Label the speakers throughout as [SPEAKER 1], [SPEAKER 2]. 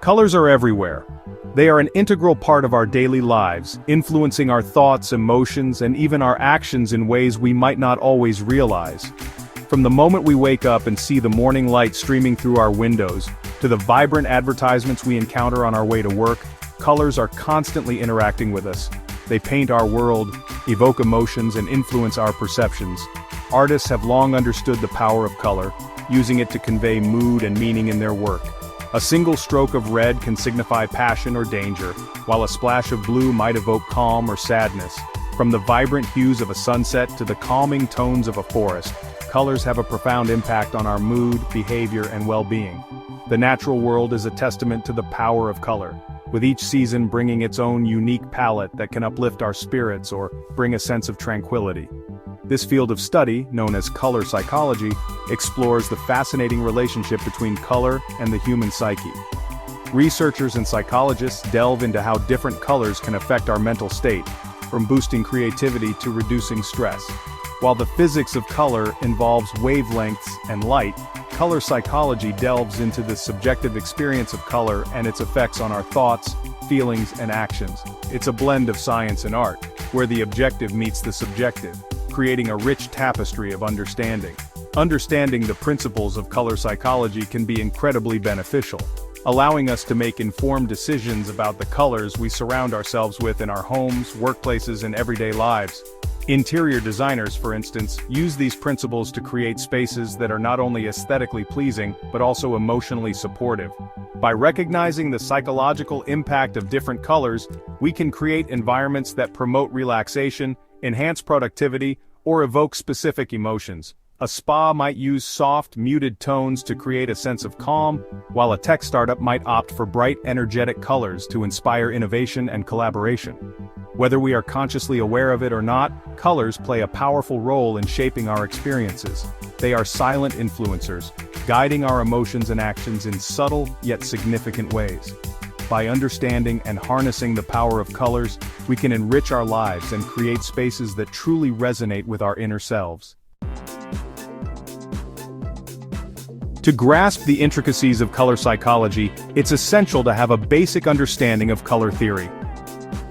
[SPEAKER 1] Colors are everywhere. They are an integral part of our daily lives, influencing our thoughts, emotions, and even our actions in ways we might not always realize. From the moment we wake up and see the morning light streaming through our windows, to the vibrant advertisements we encounter on our way to work, colors are constantly interacting with us. They paint our world, evoke emotions, and influence our perceptions. Artists have long understood the power of color, using it to convey mood and meaning in their work. A single stroke of red can signify passion or danger, while a splash of blue might evoke calm or sadness. From the vibrant hues of a sunset to the calming tones of a forest, colors have a profound impact on our mood, behavior, and well-being. The natural world is a testament to the power of color, with each season bringing its own unique palette that can uplift our spirits or bring a sense of tranquility. This field of study, known as color psychology, explores the fascinating relationship between color and the human psyche. Researchers and psychologists delve into how different colors can affect our mental state, from boosting creativity to reducing stress. While the physics of color involves wavelengths and light, color psychology delves into the subjective experience of color and its effects on our thoughts, feelings, and actions. It's a blend of science and art, where the objective meets the subjective, creating a rich tapestry of understanding. Understanding the principles of color psychology can be incredibly beneficial, allowing us to make informed decisions about the colors we surround ourselves with in our homes, workplaces, and everyday lives. Interior designers, for instance, use these principles to create spaces that are not only aesthetically pleasing, but also emotionally supportive. By recognizing the psychological impact of different colors, we can create environments that promote relaxation, enhance productivity, or evoke specific emotions. A spa might use soft, muted tones to create a sense of calm, while a tech startup might opt for bright, energetic colors to inspire innovation and collaboration. Whether we are consciously aware of it or not, colors play a powerful role in shaping our experiences. They are silent influencers, guiding our emotions and actions in subtle yet significant ways. By understanding and harnessing the power of colors, we can enrich our lives and create spaces that truly resonate with our inner selves. To grasp the intricacies of color psychology, it's essential to have a basic understanding of color theory.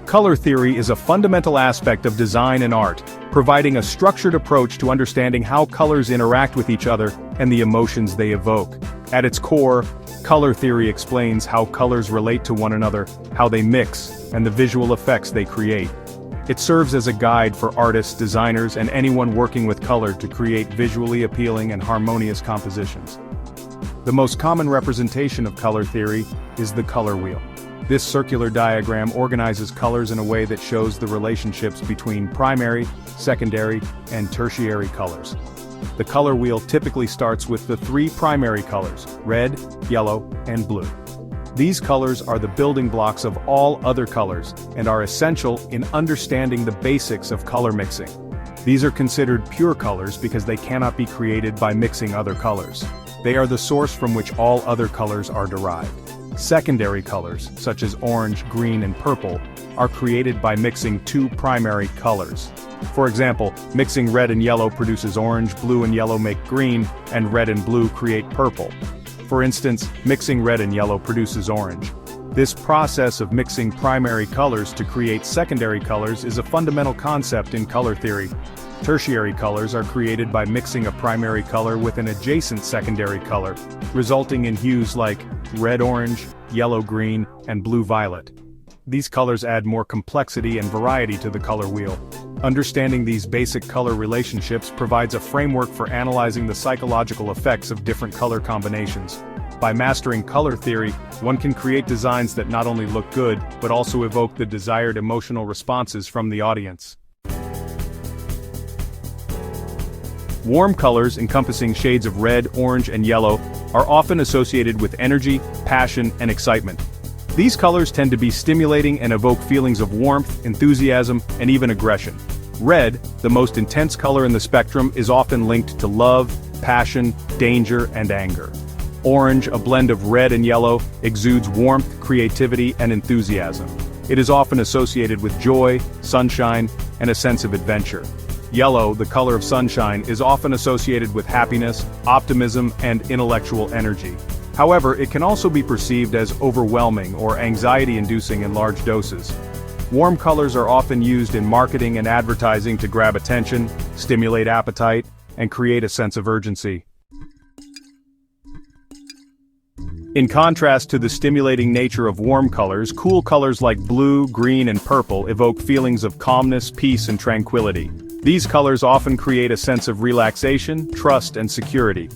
[SPEAKER 1] Color theory is a fundamental aspect of design and art, providing a structured approach to understanding how colors interact with each other and the emotions they evoke. At its core, color theory explains how colors relate to one another, how they mix, and the visual effects they create. It serves as a guide for artists, designers, and anyone working with color to create visually appealing and harmonious compositions. The most common representation of color theory is the color wheel. This circular diagram organizes colors in a way that shows the relationships between primary, secondary, and tertiary colors. The color wheel typically starts with the three primary colors: red, yellow, and blue. These colors are the building blocks of all other colors and are essential in understanding the basics of color mixing. These are considered pure colors because they cannot be created by mixing other colors. They are the source from which all other colors are derived. Secondary colors, such as orange, green, and purple, are created by mixing two primary colors. For example, mixing red and yellow produces orange, blue and yellow make green, and red and blue create purple. For instance, mixing red and yellow produces orange. This process of mixing primary colors to create secondary colors is a fundamental concept in color theory. Tertiary colors are created by mixing a primary color with an adjacent secondary color, resulting in hues like red-orange, yellow-green, and blue-violet. These colors add more complexity and variety to the color wheel. Understanding these basic color relationships provides a framework for analyzing the psychological effects of different color combinations. By mastering color theory, one can create designs that not only look good, but also evoke the desired emotional responses from the audience. Warm colors encompassing shades of red, orange, and yellow are often associated with energy, passion, and excitement. These colors tend to be stimulating and evoke feelings of warmth, enthusiasm, and even aggression. Red, the most intense color in the spectrum, is often linked to love, passion, danger, and anger. Orange, a blend of red and yellow, exudes warmth, creativity, and enthusiasm. It is often associated with joy, sunshine, and a sense of adventure. Yellow, the color of sunshine, is often associated with happiness, optimism, and intellectual energy. However, it can also be perceived as overwhelming or anxiety-inducing in large doses. Warm colors are often used in marketing and advertising to grab attention, stimulate appetite, and create a sense of urgency. In contrast to the stimulating nature of warm colors, cool colors like blue, green, and purple evoke feelings of calmness, peace, and tranquility. These colors often create a sense of relaxation, trust, and security.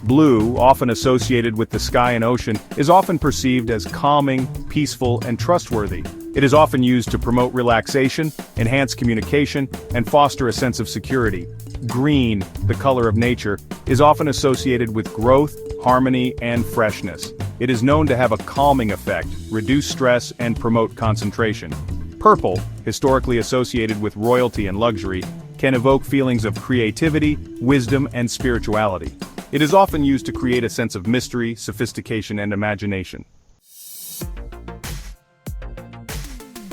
[SPEAKER 1] Blue, often associated with the sky and ocean, is often perceived as calming, peaceful, and trustworthy. It is often used to promote relaxation, enhance communication, and foster a sense of security. Green, the color of nature, is often associated with growth, harmony, and freshness. It is known to have a calming effect, reduce stress, and promote concentration. Purple, historically associated with royalty and luxury, can evoke feelings of creativity, wisdom, and spirituality. It is often used to create a sense of mystery, sophistication, and imagination.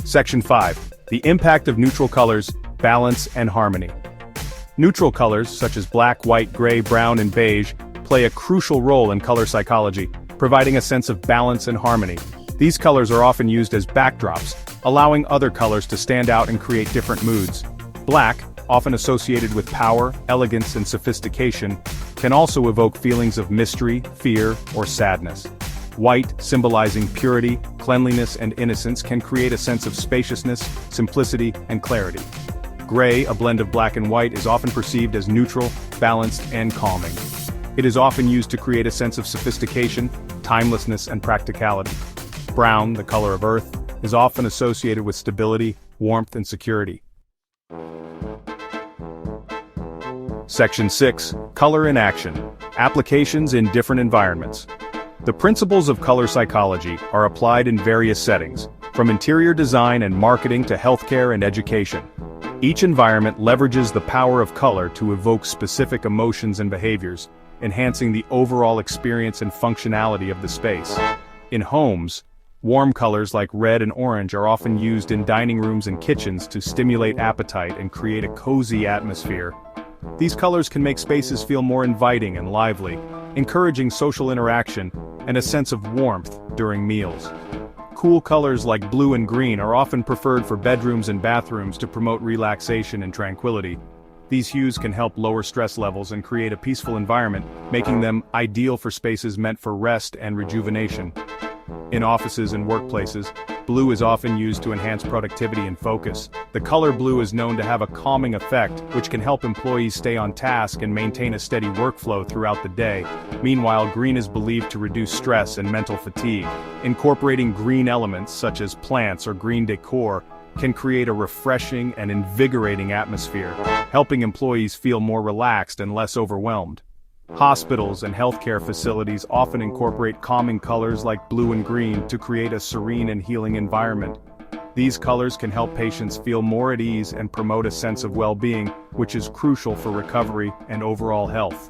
[SPEAKER 1] Section 5. The impact of neutral colors, balance, and harmony. Neutral colors, such as black, white, gray, brown, and beige, play a crucial role in color psychology, providing a sense of balance and harmony. These colors are often used as backdrops, allowing other colors to stand out and create different moods. Black, often associated with power, elegance, and sophistication, can also evoke feelings of mystery, fear, or sadness. White, symbolizing purity, cleanliness, and innocence, can create a sense of spaciousness, simplicity, and clarity. Gray, a blend of black and white, is often perceived as neutral, balanced, and calming. It is often used to create a sense of sophistication, timelessness, and practicality. Brown, the color of earth, is often associated with stability, warmth, and security. Section 6. Color in action. Applications in different environments. The principles of color psychology are applied in various settings, from interior design and marketing to healthcare and education. Each environment leverages the power of color to evoke specific emotions and behaviors, enhancing the overall experience and functionality of the space. In homes, warm colors like red and orange are often used in dining rooms and kitchens to stimulate appetite and create a cozy atmosphere. These colors can make spaces feel more inviting and lively, encouraging social interaction and a sense of warmth during meals. Cool colors like blue and green are often preferred for bedrooms and bathrooms to promote relaxation and tranquility. These hues can help lower stress levels and create a peaceful environment, making them ideal for spaces meant for rest and rejuvenation. In offices and workplaces, blue is often used to enhance productivity and focus. The color blue is known to have a calming effect, which can help employees stay on task and maintain a steady workflow throughout the day. Meanwhile, green is believed to reduce stress and mental fatigue. Incorporating green elements, such as plants or green decor, can create a refreshing and invigorating atmosphere, helping employees feel more relaxed and less overwhelmed. Hospitals and healthcare facilities often incorporate calming colors like blue and green to create a serene and healing environment. These colors can help patients feel more at ease and promote a sense of well-being, which is crucial for recovery and overall health.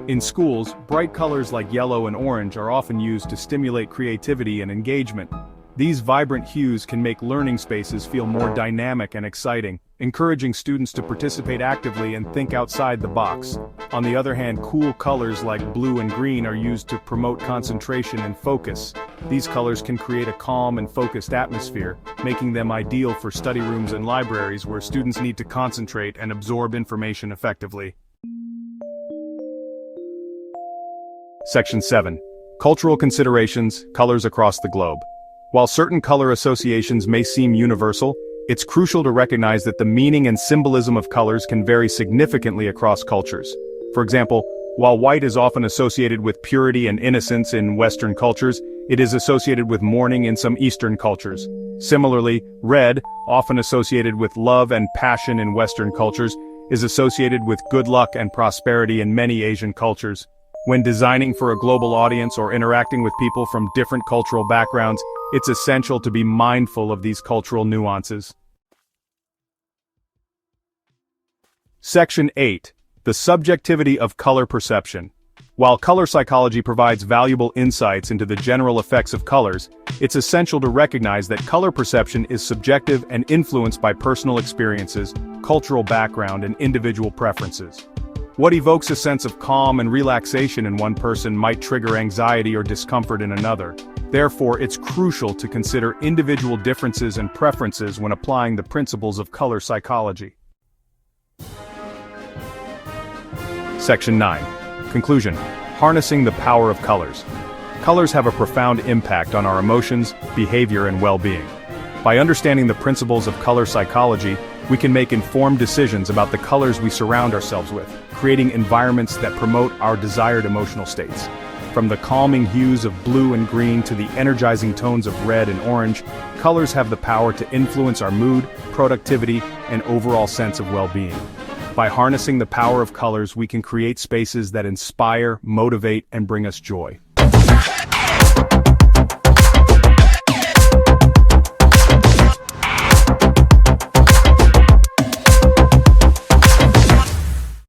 [SPEAKER 1] In schools, bright colors like yellow and orange are often used to stimulate creativity and engagement. These vibrant hues can make learning spaces feel more dynamic and exciting, encouraging students to participate actively and think outside the box. On the other hand, cool colors like blue and green are used to promote concentration and focus. These colors can create a calm and focused atmosphere, making them ideal for study rooms and libraries where students need to concentrate and absorb information effectively. Section 7. Cultural considerations, colors across the globe. While certain color associations may seem universal, it's crucial to recognize that the meaning and symbolism of colors can vary significantly across cultures. For example, while white is often associated with purity and innocence in Western cultures, it is associated with mourning in some Eastern cultures. Similarly, red, often associated with love and passion in Western cultures, is associated with good luck and prosperity in many Asian cultures. When designing for a global audience or interacting with people from different cultural backgrounds, it's essential to be mindful of these cultural nuances. Section 8. The subjectivity of color perception. While color psychology provides valuable insights into the general effects of colors, it's essential to recognize that color perception is subjective and influenced by personal experiences, cultural background, and individual preferences. What evokes a sense of calm and relaxation in one person might trigger anxiety or discomfort in another. Therefore, it's crucial to consider individual differences and preferences when applying the principles of color psychology. Section 9. Conclusion. Harnessing the power of colors. Colors have a profound impact on our emotions, behavior, and well-being. By understanding the principles of color psychology, we can make informed decisions about the colors we surround ourselves with, creating environments that promote our desired emotional states. From the calming hues of blue and green to the energizing tones of red and orange, colors have the power to influence our mood, productivity, and overall sense of well-being. By harnessing the power of colors, we can create spaces that inspire, motivate, and bring us joy.